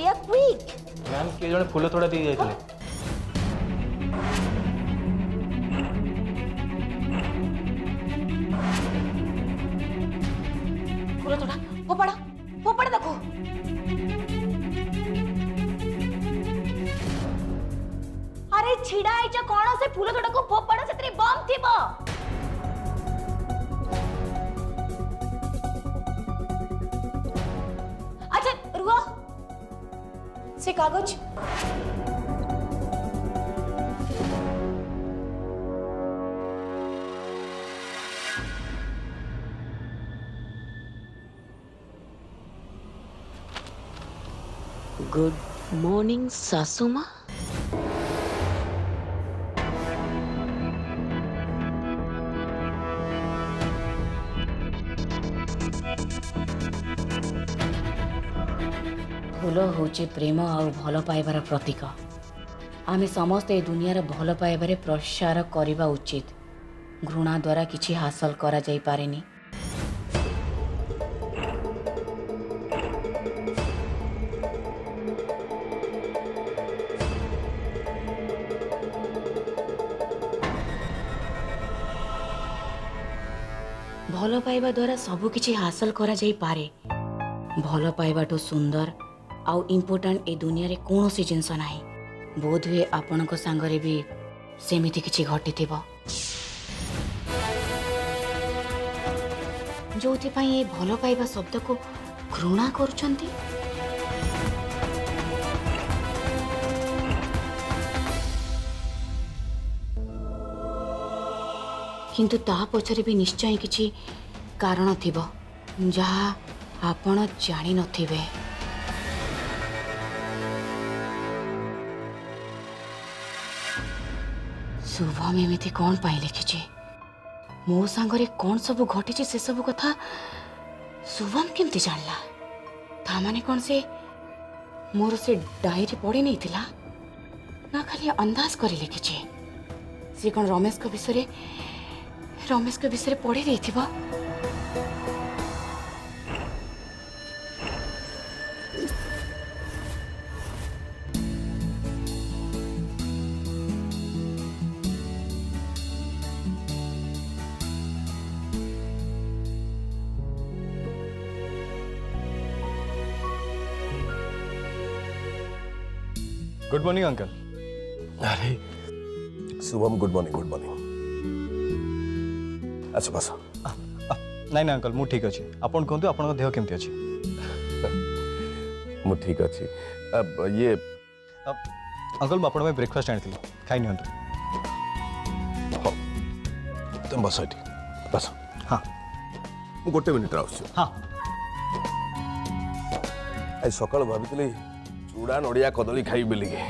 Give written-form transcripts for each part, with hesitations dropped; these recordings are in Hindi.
प्रिया क्विक मैम किए जने फूल थोड़ा दी जाइतले फूल थोड़ा फोपड़ा देखो अरे छिड़ा आइछ कौन से फूल थोड़ा को फोपड़ा से बम थिबो अच्छा रुआ से कागज गुड मॉर्निंग सासू माँ। फूल होचे प्रेम और भल पाइबार प्रतीक। आमे समस्ते दुनियार भल पाइबारे प्रसार करने उचित। घृणा द्वारा किछि हासिल करा जाई पारेनी। भल पाइबा द्वारा सबु किछि हासिल करा जाई पारे। भल पाइबाटू सुंदर आउ इम्पोर्टेंट ए दुनिया रे कोनोसी जिंस नाही। बोध हुए आपणक सांगरे भी सेमिति किछि घटिथिबो जोथि पई ए भल पाइबा शब्द को घृणा करूछंती। किंतु ता पछरे भी निश्चय किछि कारण थिबो जहा आपण जानि नथिबे। शुभम एमिति कौन पाई लिखिछि मो सांगरे कौन सब घटी से सब कथा शुभम केमती जानला। था माने कौन से मोर से डायरी पढ़ी नहीं थिला ना खाली अंदाज करी लिखिछि। से कौन रमेश को विषय पढ़ी रही थिबा। Good morning uncle. अरे Shubham good morning good morning. अच्छा बस नहीं ना अंकल मु ठीक अच्छी। आपन कहतु आपन देह केमती अच्छी? मु ठीक अच्छी। अब ये अंकल मु आपन ब्रेकफास्ट आनी खाई नियंतु। तुम बस एठी बस। हाँ मु गोटे मिनिट आउछु। हाँ आज सकाळ भाबितली चूड़ा नड़िया कदली खाई बेलिके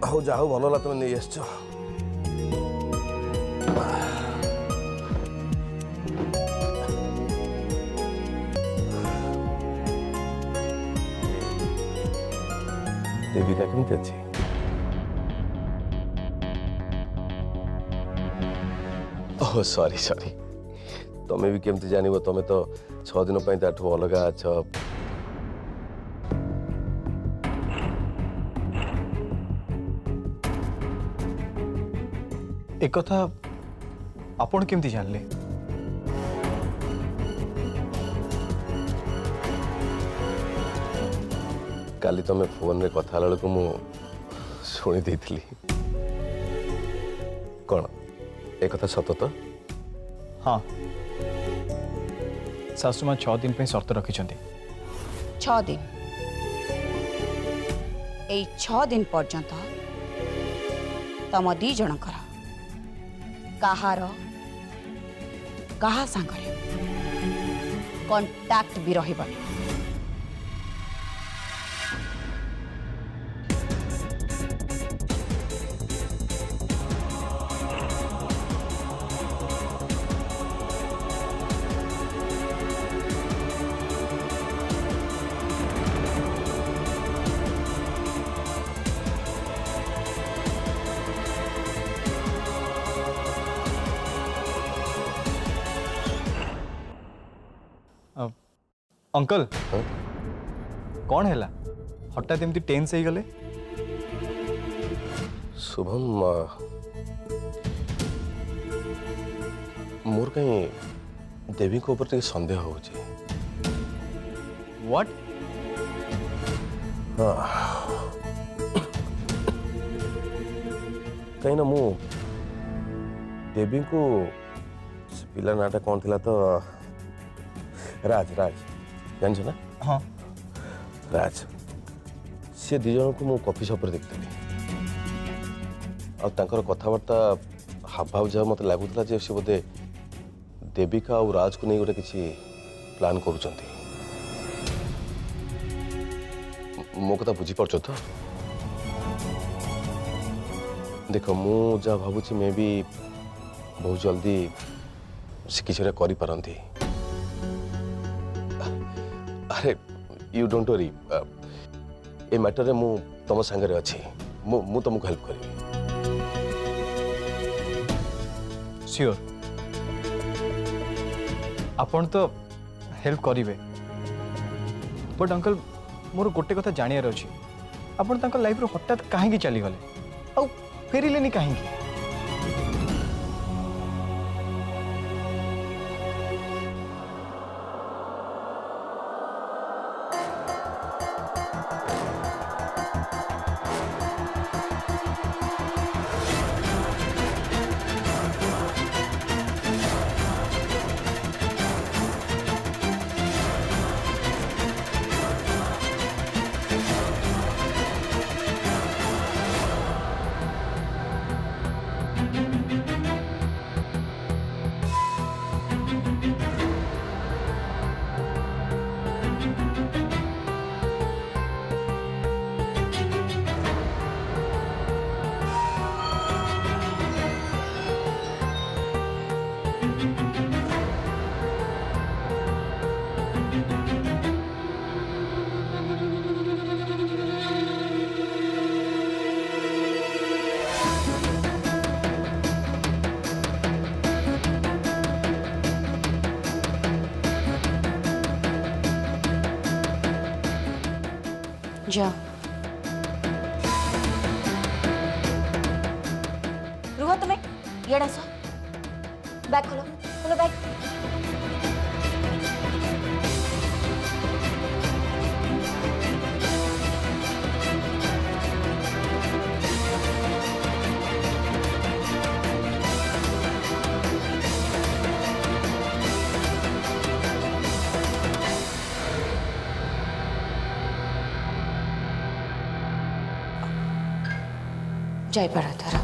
हो जाओ भल ला तुम नहीं आसछ। देविका केमती अच्छी? ओह सॉरी सॉरी तमें भी केमती जानिबो तमें तो 6 दिन पई ताठू अलगा अछ। एक कथा आपन केमती जानले? काली तमें फोन रे कथा बेलू को मु शुणी देइथिली। कौन एक कथा सत तो? हाँ सासु मां 6 दिन पे शर्त रखिछंती। 6 दिन ए 6 दिन पर्यंत तम दी जनकर कहार कहा सांगरे कांटेक्ट भी रहिबनी। अंकल कौन है हठात एमती टेंस हो गले? शुभम मोर कहीं देवी को ऊपर संदेह हो व्हाट? कहीं ना मु देवी को पिला नाटा कौन थिला तो राज जान ना? हाँ राज सी दी जन को मु कॉफी शॉप देखती आर कथबार्ता हाव भाव जहाँ मत लगुला सी बोधे देविका और राज को नहीं गोटे किसी प्लान कर मो कथा बुझीपार तो देख मु जहाँ भावुँ मे भी बहुत जल्दी से किसी करी। अरे you don't worry a matter मु तुम सांगे अच्छी मु तुमको हेल्प करी। श्योर आपण तो हेल्प करेंगे बट अंकल मोर गोटे कथा जानियार अच्छी आपण तांका लाइफ रो हठात कहीं चली गले आ फेरिले कहीं? जा रुको तुम्हें ये डांसो बैग खोलो खोलो बैग। जय पराधर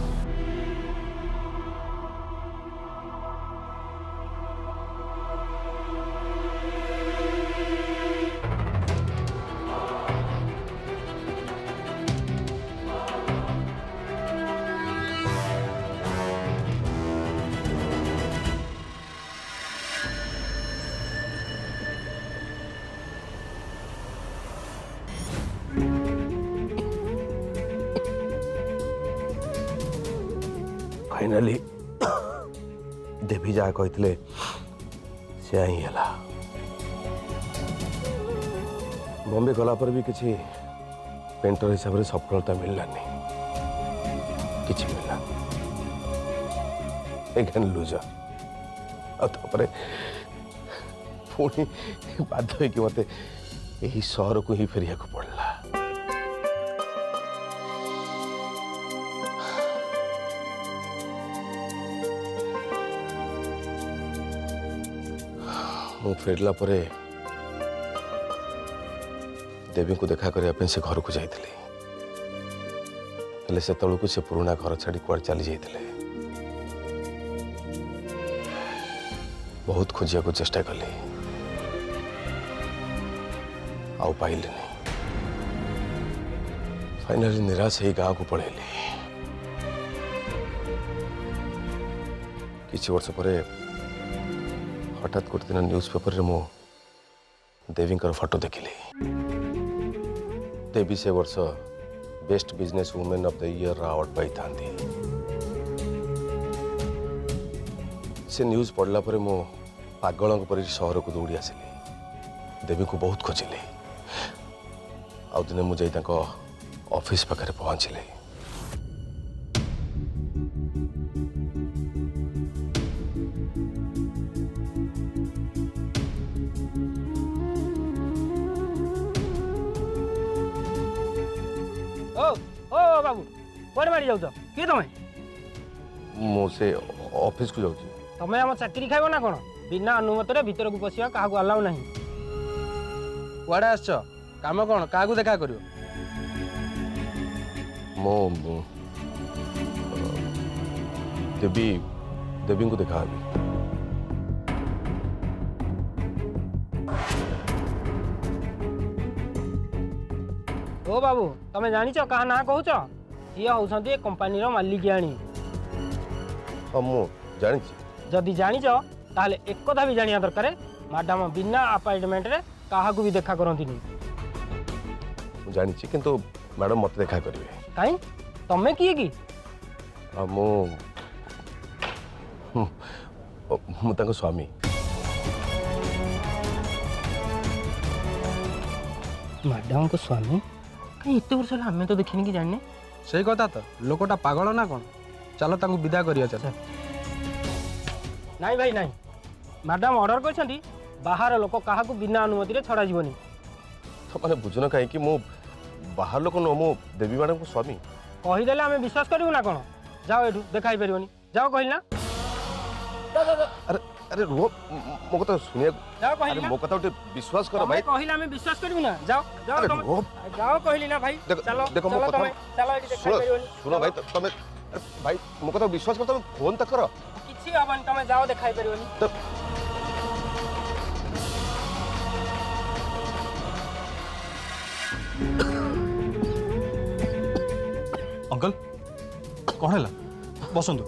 फाइनली देवी जहाँ कहते से ही है। बॉम्बे गला पर भी किसी पेंटर हिसाब से सफलता मिललानी किसी मिलला एगेन लूजर आपर पुणी बाध्य कि मत यही सहर को ही फेरिया को पड़ला। मु फेरला परे देवी को देखा करने से घर को जाइए से तलू से पुराना घर छाड़ी कुआड़ चली जाते बहुत खोजिया को चेष्टा कली आउ पाइली नहीं। फाइनली निराश हो गाँव को पलैली। किछि वर्ष परे हठात गोटे दिन न्यूज पेपर रे मो देवी फोटो देखिली। देवी से वर्ष best business women of the year award पाई थांती। से न्यूज पढ़ला परे मो पागल पर सहर को दौड़ी आसिली। देवी को बहुत खोजिली आउ दिने मुझे ऑफिस पाखे पहुँचली ओ ओ बाबू कुआडे मारी जाउछ किए तमे मुझे ऑफिस को जाऊँ तमे हम चाकरी खाइबो ना कोन बिना अनुमति रे भीतर को पसिया काहाकू अलाउ नाही कुआडे आसछ काम कौन काहाकू देखा करियो मो देवी देवी को देखा ओ बाबू तमे जानिछ कहा ना कहूछ ये होउछंती कंपनी रो मालिकियाणी हाँ मु जानी जदि जानिछ ताहले एक कथा भी जानिया दरकार मैडम बिना अपॉइंटमेंट रे काहाकू भी देखा करंतिनी जानी किंतु मैडम मत देखा करेंगे काई तमे किए की मु स्वामी मैडम को स्वामी कहीं इतने वर्ष होला हमें तो देखिनी कि जानिने सही कथा तो लोकटा पागल ना कौन चलो तांको विदा करिया चल नहीं भाई नहीं मैडम ऑर्डर करछंती बाहर लोक काहाकू बिना अनुमति रे छड़ा जीवनी तो मैंने बुझुन कहीं मु बाहर लोक नो मु देवी मैडम को स्वामी कहीदेले आम विश्वास करूँ ना कौन जाओ एठू देखा पार जाओ कहल ना अरे अरे रुह मो कथा सुनिया जाओ अरे कहल मो कथा उठे विश्वास कर भाई कहले आम विश्वास करूँ ना जाओ जाओ अरे तमे रुह जाओ कहली ना भाई देखो चलो देखो मो चलो कथा तमे चलो एठी देखा पारिबनी सुनो भाई तमे भाई मो कथा विश्वास कर तमे फोन तक कर किछि हबन तमे जाओ देखा पारिबनी अंकल कौन है बसंतु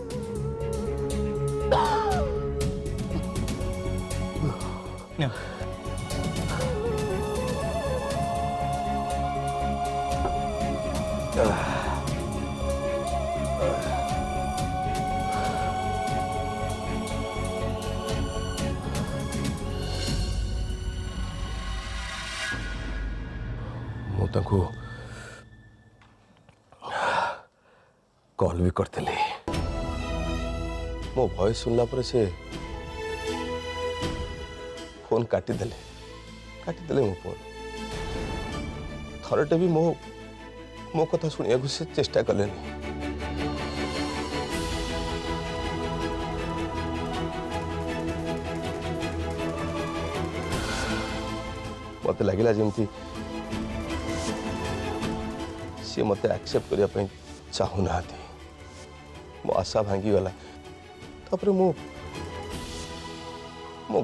मु कॉल भी करते मो वॉइस सुनला पर से फोन काटिदेले मो फोन थरटे भी मो कथा सुनिया से चेष्टा कले मत लगिला जमती सी मत एक्सेप्ट करने चाहूना मो आशा भांगी गला तापर मो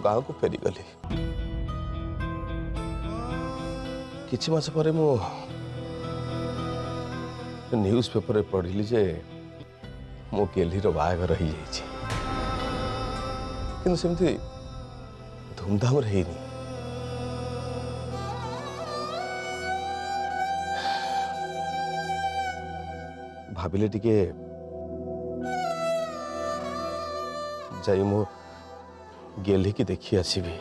गाँव को फेरी गली किछि मास पर मो न्यूज पेपर पढ़िली जे मो गेली रो बाहागर हो जाइछि किंतु सेमती धूमधाम रे हेनी भाविले टिके जाई मो गेली की देखी आसबि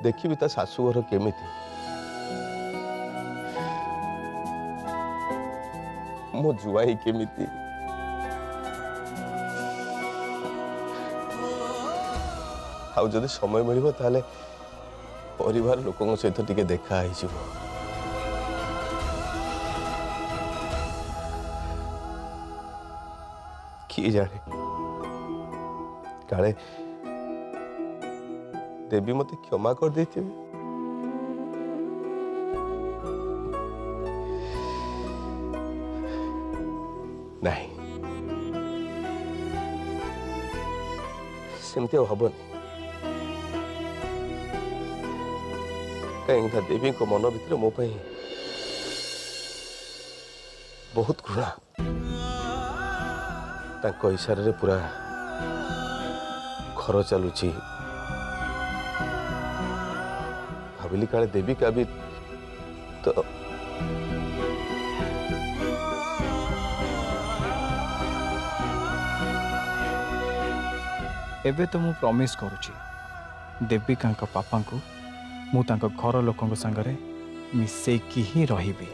देखी ता शाशुघर केमिति मो जुआई केमिति आउ जदि समय मिलिबो ताले परिवार लोकन सहित टिके देखा आइजिबो किए जाने काले देवी मत क्षमा कर देती नहीं सेमती हबनी कहीं देवी को मन भीतर मो बहुत घृणा तांको इशारे पूरा घर चलुची भाविली काले देवी का भी तो एबे तो मु प्रॉमिस करूची देविका पापा को मु तांको घर लोकों संगरे मिसेकी ही रहिबी।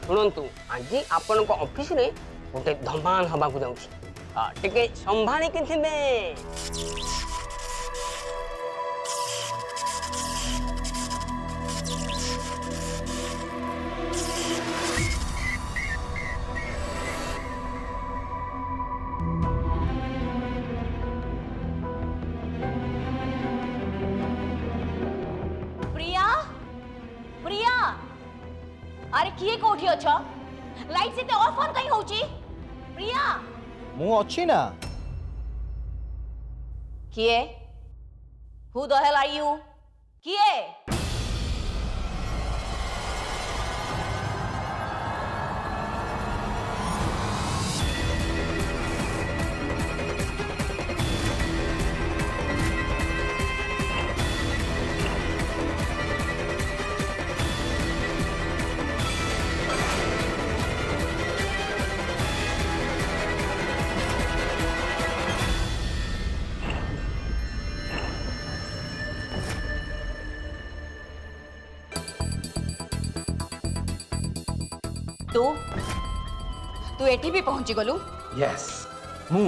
शुणु आज आपण ऑफिस रे गोटे धमाल हवा जाऊँगी संभाली कि थे। प्रिया प्रिया अरे किए कोठी अछ लाइट से ऑफ ऑन कहीं होची प्रिया मु अच्छी ना। किए who the hell are you किए तू तू एठी भी पहुंची गलु यस मु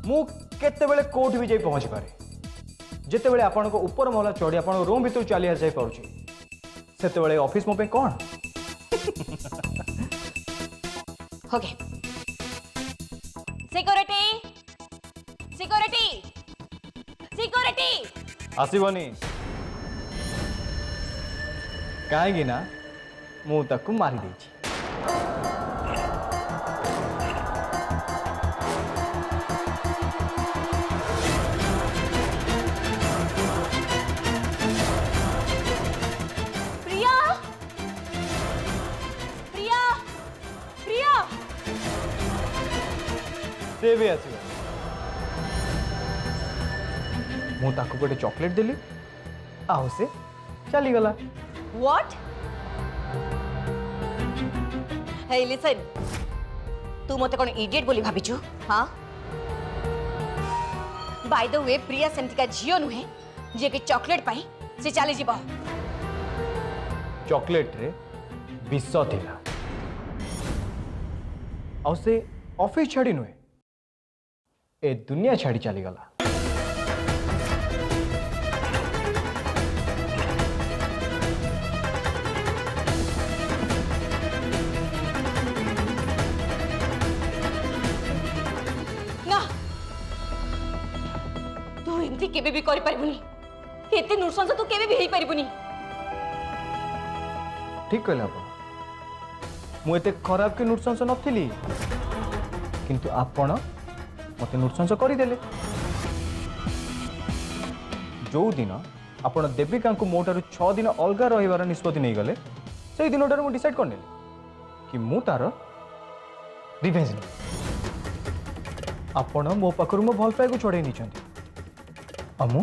मु केतेबेले कोठ भी जाई पहुंच पारे जेतेबेले आपण को ऊपर महला चढ़ी आपण रूम भीतर चली जाई पारुची सेतेबेले ऑफिस मो पे कोन ओके सिक्योरिटी सिक्योरिटी सिक्योरिटी आसीबनी काहेगी ना मु ताकू मारी देछि। प्रिया प्रिया प्रिया से भी आसीबो मु ताकू गोटे चॉकलेट देली आउ से चली गला। व्हाट हे लिसन तू मते कोन इडियट बोली भाबिछु हां बाय द वे प्रिया सेंटिका झियो नुहे जे के चॉकलेट पाई से चली जीव चॉकलेट रे विष थिला आउ से ऑफिस छाड़ी नुहे ए दुनिया छाड़ी चली गला। ना तू एमती केबे भी करि परिबुनी एते नृशंस तू केबे भी हेई परिबुनी। ठीक कहले आपण मु एते खराब के नृशंस नथिली किंतु आपण मते नृशंस करि देले। जो दिन आपण देविका को मोटारू 6 दिन अलगा रहिबार निष्पत्ति नहीं गले से दिनटार मु डिसाइड करने कि मु तार रिवेंज ने आपण मो पाखरु मो भल पाए को छड़े निछंती अमु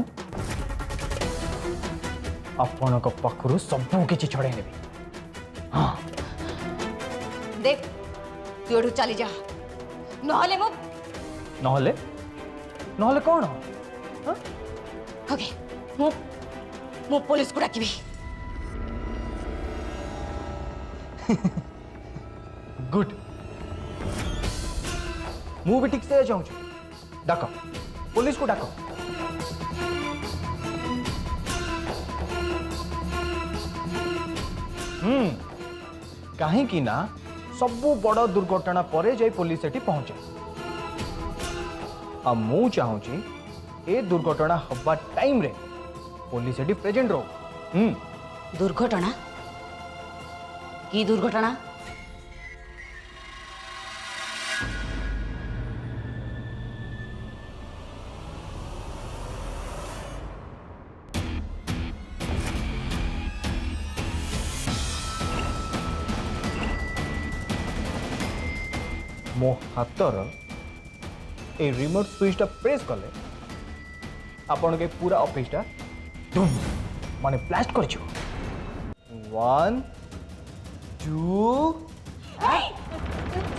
आपण को पाखरु सब किछि छड़े नेबी। हां देख तू एठू चली जा नहले मु नहले नहले कौन हां ओके मु मु पुलिस को डाकिबी। गुड मु भी ठीक से जाऊँ डाक पुलिस को डाक। कहीं ना सबु बड़ दुर्घटना परे जाई पुलिस एटी पहुंचे आ मु चाहूची ए दुर्घटना हवा टाइम रे पुलिस एटी प्रेजेंट रहो। दुर्घटना की दुर्घटना मो हातर ए रिमोट स्विचटा प्रेस कले आपण के पूरा ऑफिसटा धूम माने ब्लास्ट कर छियो 1 2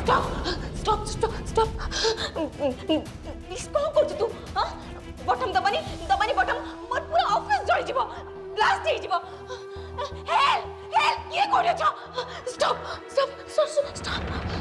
स्टॉप स्टॉप स्टॉप प्लीज कौन कर तू हां बटन दबानी बटन मोर पूरा ऑफिस जଳି जीवो ब्लास्ट हे जीवो हेल्प ये कोड छ stop stop stop stop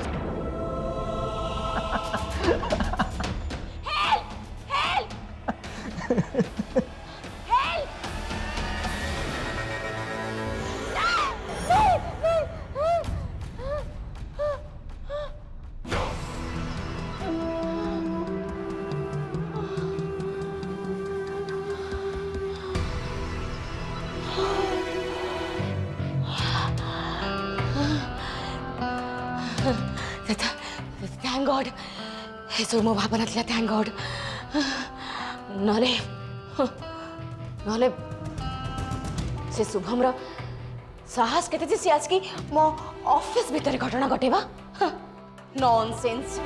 thank God eso mo भावना थिला थैंक गॉड नले से शुभम रो साहस केते सी आज की मो ऑफिस भीतर घटना घटेबा नॉनसेंस